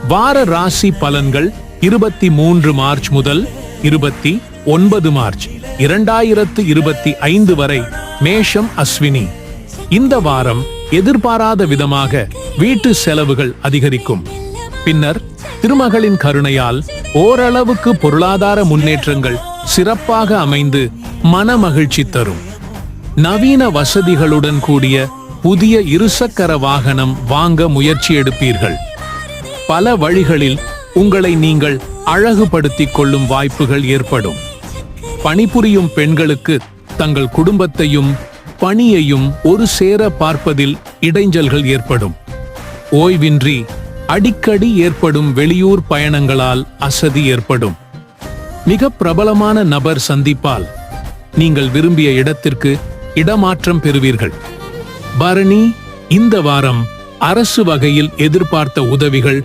வார ராசி பலன்கள் 23 மார்ச் முதல் 29 மார்ச் 2025 வரை. மேஷம் அஸ்வினி. இந்த வாரம் எதிர்பாராத விதமாக வீட்டு செலவுகள் அதிகரிக்கும். பின்னர் திருமகளின் கருணையால் ஓரளவுக்கு பொருளாதார முன்னேற்றங்கள் சிறப்பாக அமைந்து மன மகிழ்ச்சி தரும். நவீன வசதிகளுடன் கூடிய புதிய இருசக்கர வாகனம் வாங்க முயற்சி எடுப்பீர்கள். பல வழிகளில் உங்களை நீங்கள் அழகுபடுத்திக் கொள்ளும் வாய்ப்புகள் ஏற்படும். பணிபுரியும் பெண்களுக்கு தங்கள் குடும்பத்தையும் பணியையும் ஒரு சேர பார்ப்பதில் இடைஞ்சல்கள் ஏற்படும். ஓய்வின்றி அடிக்கடி ஏற்படும் வெளியூர் பயணங்களால் அசதி ஏற்படும். மிக பிரபலமான நபர் சந்திப்பால் நீங்கள் விரும்பிய இடத்திற்கு இடமாற்றம் பெறுவீர்கள். பரணி. இந்த வாரம் அரசு வகையில் எதிர்பார்த்த உதவிகள்